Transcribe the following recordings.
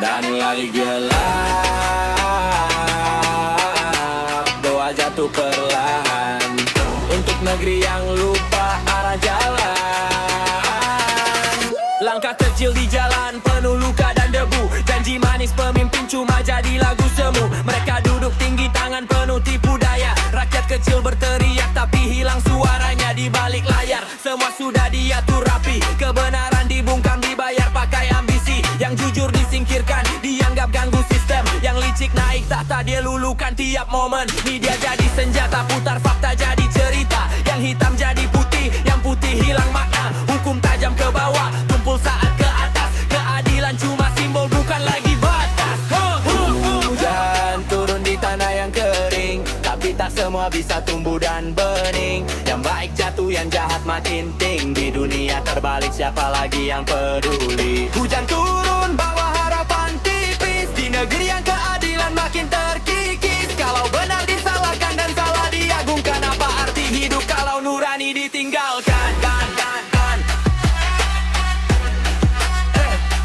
dan lari gelap. Doa jatuh perlahan untuk negeri yang lupa arah jalan. Langkah kecil di jalan penuh luka dan debu. Janji manis pemimpin cuma jadi lagu semu. Mereka duduk tinggi tangan penuh tipu daya. Rakyat kecil berteriak tapi hilang suaranya di balik layar. Semua sudah diatur rapi, kebenaran dibungkam dibayar pakai ambisi. Yang jujur disingkirkan, dianggap ganggu sistem. Yang licik naik tahta dia lulukan tiap momen. Media jadi senjata, putar fakta jadi cerita. Yang hitam jadi putih, yang putih hilang makna. Hukum tajam ke bawah, tumpul saat ke atas. Keadilan cuma simbol bukan lagi batas. Hujan turun di tanah yang kering, tapi tak semua bisa tumbuh dan bening. Yang baik jatuh, yang jahat makin tinggi. Dunia terbalik, siapa lagi yang peduli? Hujan turun bawa harapan tipis di negeri yang keadilan makin terkikis. Kalau benar disalahkan dan salah diagungkan, apa arti hidup kalau nurani ditinggalkan?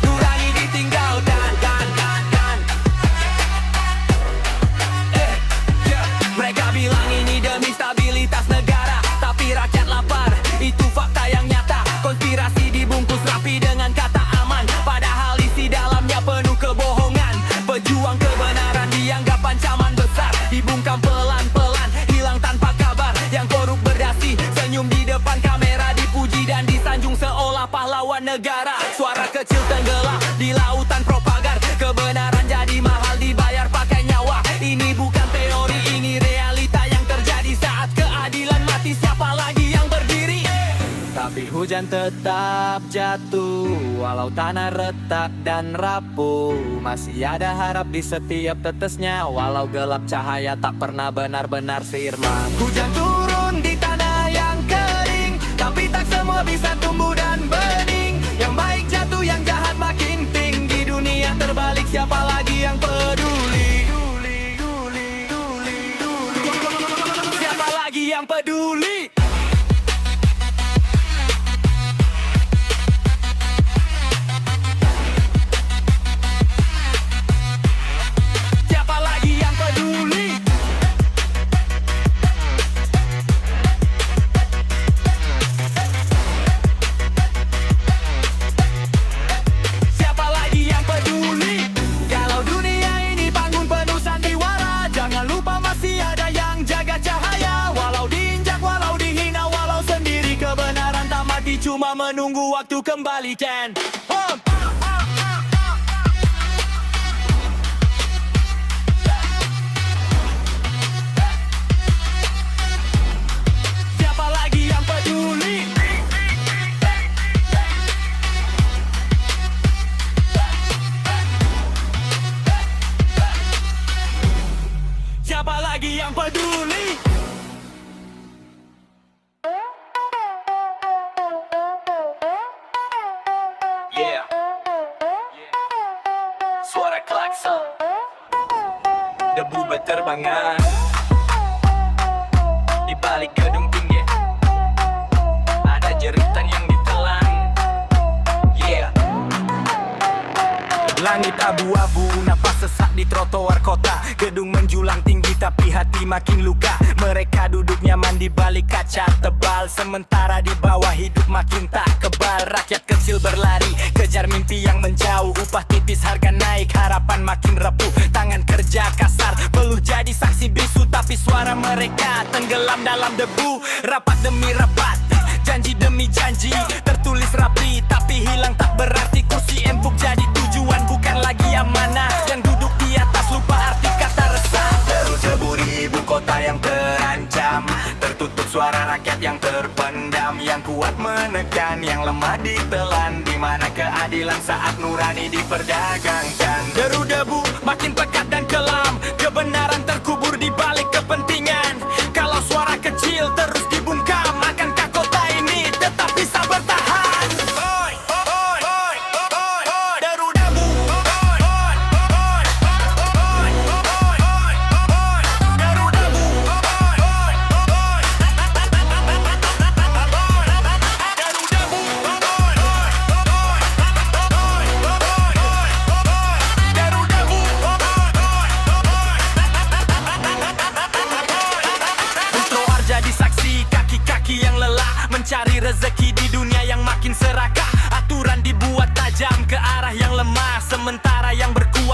Nurani ditinggalkan. Mereka bilang ini demi stabilitas negara, tapi rakyat lapar, itu fakta yang nyata. Konspirasi dibungkus rapi dengan kata aman, padahal isi dalamnya penuh kebohongan. Pejuang kebenaran dianggap ancaman besar, dibungkam pelan-pelan, hilang tanpa kabar. Yang korup berdasi, senyum di depan kamera, dipuji dan disanjung seolah pahlawan negara. Suara kecil tenggelam di lautan propaganda, kebenaran jadi mahal dibayar pakai nyawa. Ini bukan teori, ini realita yang terjadi. Saat keadilan mati, siapa lagi yang berdiri? Tapi hujan tetap jatuh, walau tanah retak dan rapuh. Masih ada harap di setiap tetesnya, walau gelap cahaya tak pernah benar-benar sirna. Hujan turun di tanah yang kering, tapi tak semua bisa tumbuh dan bening. Yang baik jatuh, yang jahat makin tinggi. Dunia terbalik, siapa lagi yang peduli? Siapa lagi yang peduli? Siapa lagi yang peduli? Siapa lagi yang peduli? Kalau dunia ini panggung penuh sandiwara, jangan lupa masih ada yang jaga cahaya. Walau diinjak, walau dihina, walau sendiri, kebenaran tak mati, cuma menunggu waktu kembalikan. Siapa lagi yang peduli? Siapa lagi yang peduli? Yeah. Suara klakson, debu berterbangan di balik gedung tinggi. Ada jeritan yang ditelan. Yeah. Langit abu-abu, napas sesak di trotoar kota. Gedung menjulang tinggi tapi hati makin luka. Mereka duduk nyaman di balik kaca tebal, sementara di bawah hidup makin tak kebal. Rakyat kecil berlari, kejar mimpi yang menjauh. Upah tipis, harga naik, harapan makin repuh. Tangan kerja kasar, peluh jadi saksi bisu. Tapi suara mereka tenggelam dalam debu. Rapat demi rapat, janji demi janji, tertulis rapi tapi hilang tak berarti. Kursi empuk jadi tujuan, bukan lagi amanah. Yang duduk di atas lupa arti kata resah. Deru-debu di ibu kota yang terancam, tertutup suara rakyat yang terpendam. Yang kuat menekan, yang lemah ditelan. Di mana keadilan saat nurani diperdagangkan? Deru-debu makin pekat dan kelam, kebenaran terkubur di balik kepentingan. Kalau suara kecil terus dibungkam, akankah kota ini tetap bisa bertahan? Deru-debu, deru-debu. Deru-debu.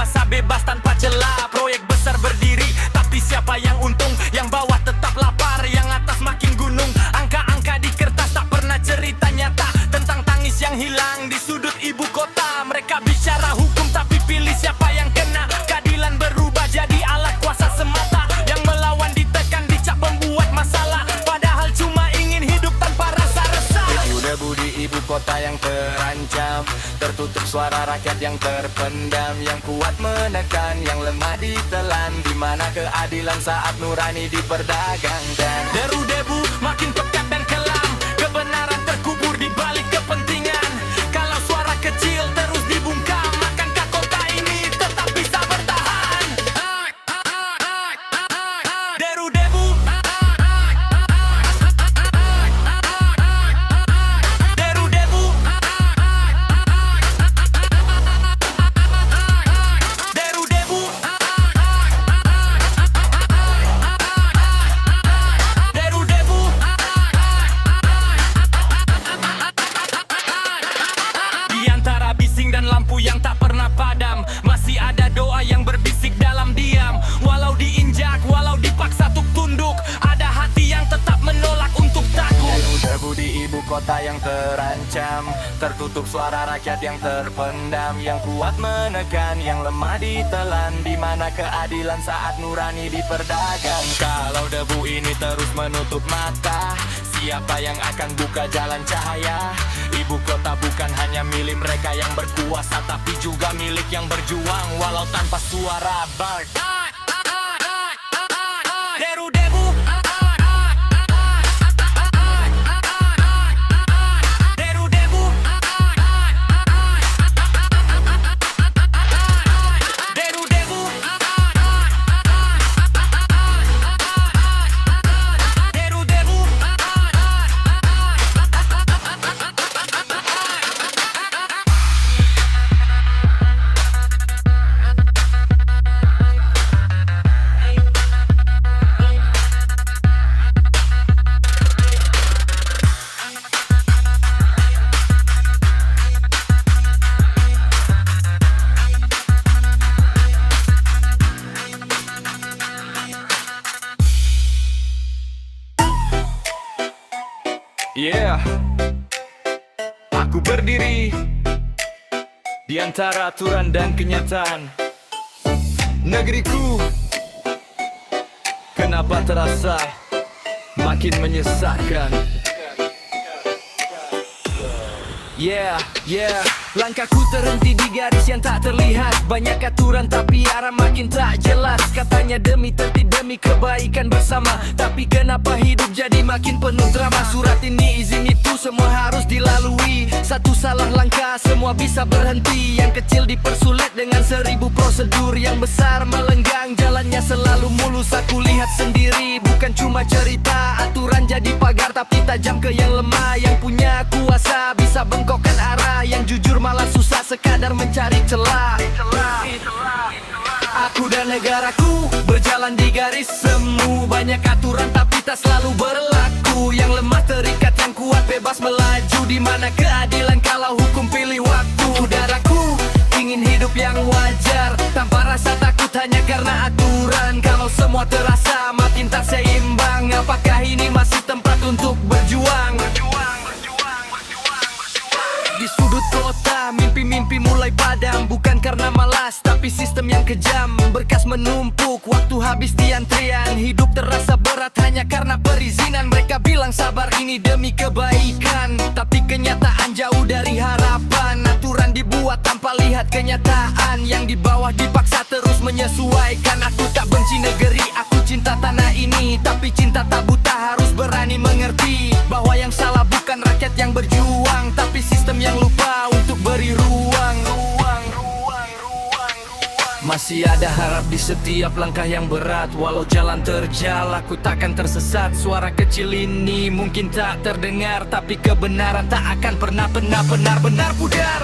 berkuasa bebas tanpa celah. Proyek besar berdiri, tapi siapa yang untung? Yang bawah tetap lapar, yang atas makin gunung. Angka-angka di kertas tak pernah cerita nyata tentang tangis yang hilang di sudut ibu kota. Mereka bicara hukum tapi pilih siapa yang kena. Keadilan berubah jadi alat kuasa semata. Yang melawan ditekan, dicap membuat masalah, padahal cuma ingin hidup tanpa rasa resah. Debu-debu di ibu kota yang terancam, tertutup suara rakyat yang terpendam. Yang kuat menekan, yang lemah ditelan. Di mana keadilan saat nurani diperdagangkan? Deru-debu makin pekat dan kelam, kebenaran terkubur di balik kepentingan. Kalau suara kecil terus dibungkam, akankah kota ini tetap bisa bertahan? Deru-debu, deru-debu, deru-debu, deru-debu. Di antara bising dan lampu yang tak pernah padam, masih ada doa yang berbisik dalam diam. Walau diinjak, walau dipaksa untuk tunduk, ada hati yang tetap menolak untuk takut. Debu-debu di ibu kota yang terancam, tertutup suara rakyat yang terpendam. Yang kuat menekan, yang lemah ditelan. Di mana keadilan saat nurani diperdagang? Kalau debu ini terus menutup mata, siapa yang akan buka jalan cahaya? Ibu kota bukan hanya milik mereka yang berkuasa, tapi juga milik yang berjuang walau tanpa suara. Deru-debu, deru-debu, deru-debu, deru-debu. Yeah, aku berdiri di antara aturan dan kenyataan. Negeriku, kenapa terasa makin menyesakkan? Yeah, langkahku terhenti di garis yang tak terlihat. Banyak aturan tapi arah makin tak jelas. Katanya demi tertib, demi kebaikan bersama, tapi kenapa hidup jadi makin penuh drama? Surat ini, izin itu, semua harus dilalui. Satu salah langkah semua bisa berhenti. Yang kecil dipersulit dengan 1000 prosedur. Yang besar melenggang, jalannya selalu mulus. Aku lihat sendiri, bukan cuma cerita. Aturan jadi pagar tapi tajam ke yang lemah. Yang punya kuasa bisa bengkokkan arah. Yang jujur malah susah, sekadar mencari celah. Aku dan negaraku berjalan di garis semu. Banyak aturan tapi tak selalu berlaku. Yang lemah terikat, yang kuat bebas melaju. Di mana keadilan kalau hukum pilih waktu? Darahku ingin hidup yang wajar, tanpa rasa takut hanya karena aturan. Kalau semua terasa makin tak seimbang, apakah ini masih tempat untuk berjuang? Di sudut kota, mimpi-mimpi mulai padam. Bukan karena malas, tapi sistem yang kejam. Berkas menumpuk, waktu habis di antrian. Hidup terasa berat hanya karena perizinan. Mereka bilang sabar ini demi kebaikan, tapi kenyataan jauh dari harapan. Aturan dibuat tanpa lihat kenyataan. Yang di bawah dipaksa terus menyesuaikan. Aku tak benci negeri, aku cinta tanah ini. Tapi cinta tak buta, harus berani mengerti bahwa yang salah bukan rakyat yang berjuang, tapi sistem yang lupa untuk beri ruang. Masih ada harap di setiap langkah yang berat. Walau jalan terjal, aku takkan tersesat. Suara kecil ini mungkin tak terdengar, tapi kebenaran tak akan pernah benar-benar pudar.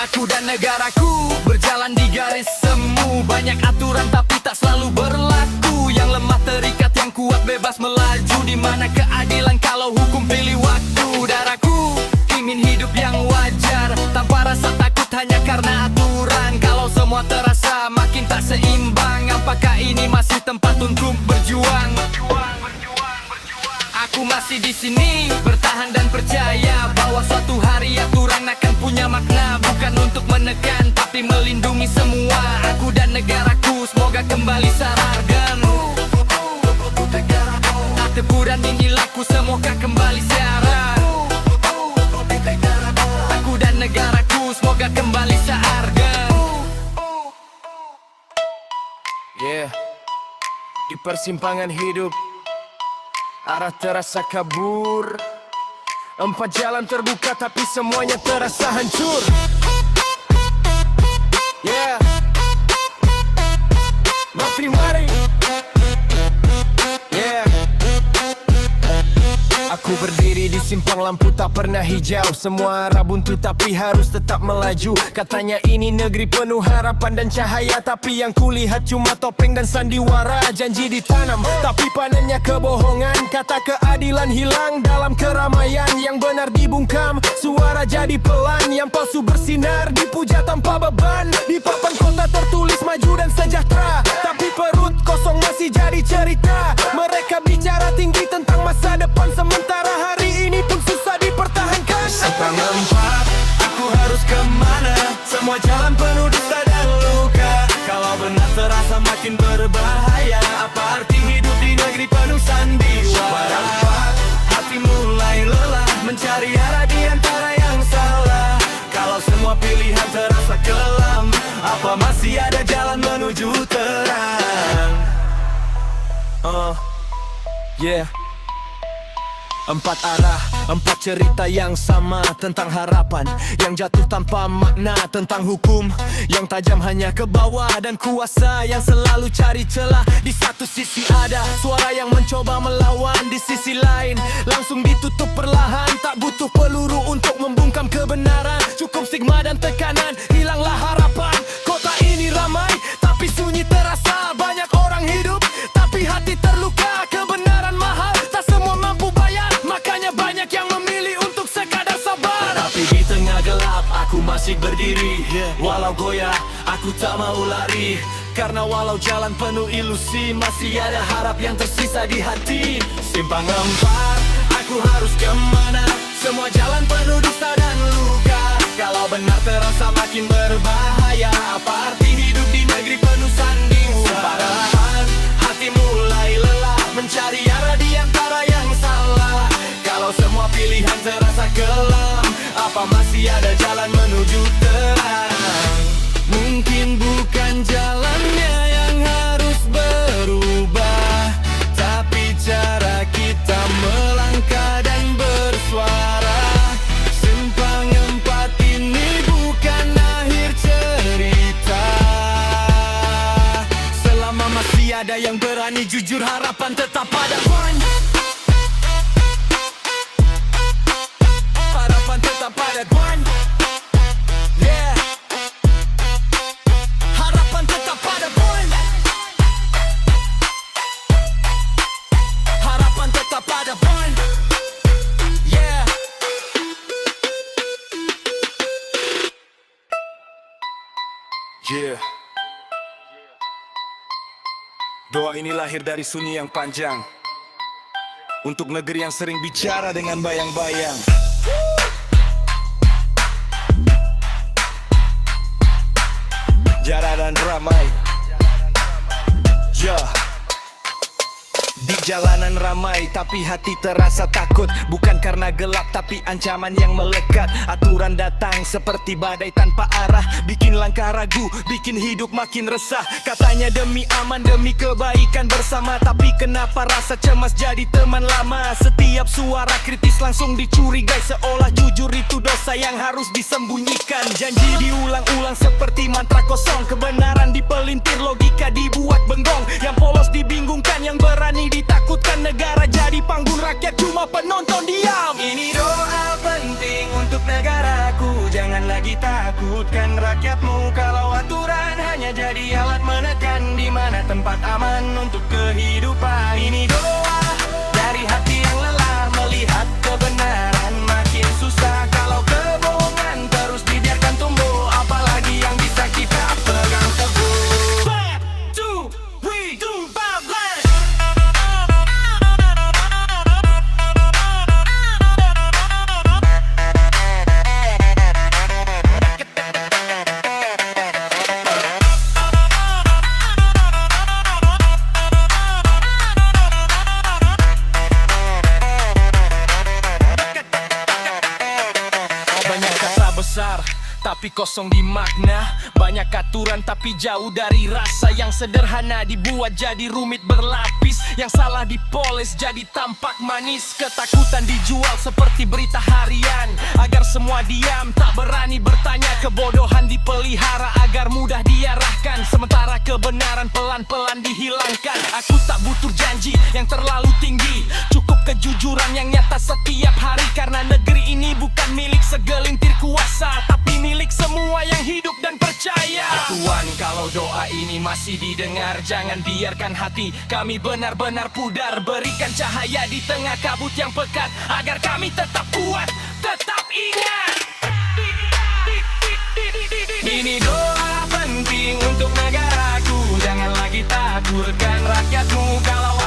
Aku dan negaraku berjalan di garis semu. Banyak aturan tapi tak selalu berlaku. Yang lemah terikat, yang kuat bebas melaju. Di mana keadilan kalau hukum pilih waktu? Darahku ingin hidup yang wajar, tanpa rasa takut hanya karena aturan. Kalau semua semua terasa makin tak seimbang. Apakah ini masih tempat untuk berjuang? Aku masih di sini bertahan dan percaya bahwa suatu hari aturan akan punya makna, bukan untuk menekan tapi melindungi semua. Aku dan negaraku semoga kembali sarargan. Teguran ini laku semoga kembali siaran. Aku dan negaraku semoga kembali sehargan. Yeah, di persimpangan hidup arah terasa kabur. 4 jalan terbuka tapi semuanya terasa hancur. Yeah, nothing worry. Yeah, aku berdiri di simpang lampu tak pernah hijau. Semua arah buntu tapi harus tetap melaju. Katanya ini negeri penuh harapan dan cahaya, tapi yang kulihat cuma topeng dan sandiwara. Janji ditanam tapi panennya kebohongan. Kata keadilan hilang dalam keramaian. Yang benar dibungkam, suara jadi pelan. Yang palsu bersinar, dipuja tanpa beban. Di papan kota tertulis maju dan sejahtera, tapi perut kosong masih jadi cerita. Mereka bicara tinggi tentang masa depan, sementara hari ini pun susah dipertahankan. Simpang 4, aku harus kemana? Semua jalan penuh dusta dan luka. Kalau benar terasa makin berbahaya, apa arti hidup di negeri penuh sandiwara? Hati mulai lelah mencari arah di antara yang salah. Kalau semua pilihan terasa kelam, apa masih ada jalan menuju terang? Yeah, 4 arah, 4 cerita yang sama tentang harapan yang jatuh tanpa makna, tentang hukum yang tajam hanya ke bawah, dan kuasa yang selalu cari celah. Di satu sisi ada suara yang mencoba melawan, di sisi lain langsung ditutup perlahan. Tak butuh peluru untuk membungkam kebenaran, cukup stigma dan tekanan, hilanglah harapan. Kota ini ramai tapi sunyi terasa. Banyak orang hidup tapi hati terluka. Kebenaran mahal, tak semua mampu bayar, makanya banyak yang memilih untuk sekadar sabar. Tapi di tengah gelap aku masih berdiri. Walau goyah aku tak mau lari, Karena walau jalan penuh ilusi, masih ada harap yang tersisa di hati. Simpang 4, aku harus kemana? Semua jalan penuh dusta dan luka. Kalau benar terasa makin berbahaya, apa arti hidup di negeri penuh sandiwara? Hati mulai lelah mencari arah di antara yang salah. Kalau semua pilihan terasa kelam, apa masih ada jalan menuju terang? Mungkin bukan jalannya yang harus berubah, tapi cara kita melangkah dan bersuara. Simpang 4 ini bukan akhir cerita. Selama masih ada yang berani jujur, harapan tetap ada. Harapan tetap ada. Yeah, harapan tetap ada. Harapan tetap ada. Yeah. Yeah. Doa ini lahir dari sunyi yang panjang, untuk negeri yang sering bicara dengan bayang-bayang. Jara dan ramai, yeah. Di jalanan ramai tapi hati terasa takut, bukan karena gelap tapi ancaman yang melekat. Aturan datang seperti badai tanpa arah, bikin langkah ragu, bikin hidup makin resah. Katanya demi aman, demi kebaikan bersama, tapi kenapa rasa cemas jadi teman lama? Setiap suara kritis langsung dicurigai, seolah jujur itu dosa yang harus disembunyikan. Janji diulang-ulang seperti mantra kosong, kebenaran dipelintir, logika dibuat bengong. Yang polos dibingungkan, yang berani ditakutkan. Negara jadi panggung, rakyat cuma penonton diam. Ini doa penting untuk negaraku, jangan lagi takutkan rakyatmu. Kalau aturan hanya jadi alat menekan, di mana tempat aman untuk kehidupan. Ini doa dari hati yang lelah melihat kebenaran makin susah. Kalau kebohongan terus dibiarkan tumbuh, apalagi yang bisa kita pegang. tapi kosong di makna. Banyak aturan tapi jauh dari rasa. Yang sederhana dibuat jadi rumit berlapis. Yang salah dipoles jadi tampak manis. Ketakutan dijual seperti berita harian, agar semua diam tak berani bertanya. Kebodohan dipelihara agar mudah diarahkan, sementara kebenaran pelan-pelan dihilangkan. Aku tak butuh janji yang terlalu tinggi, cukup kejujuran yang nyata setiap hari. Karena negeri ini bukan milik segelintir kuasa, tapi milik semua yang hidup dan percaya. Tuhan, kalau doa ini masih didengar, jangan biarkan hati kami benar-benar pudar. Berikan cahaya di tengah kabut yang pekat, agar kami tetap kuat, tetap ingat. Ini doa penting untuk negaraku, jangan lagi takutkan rakyatmu. Kalau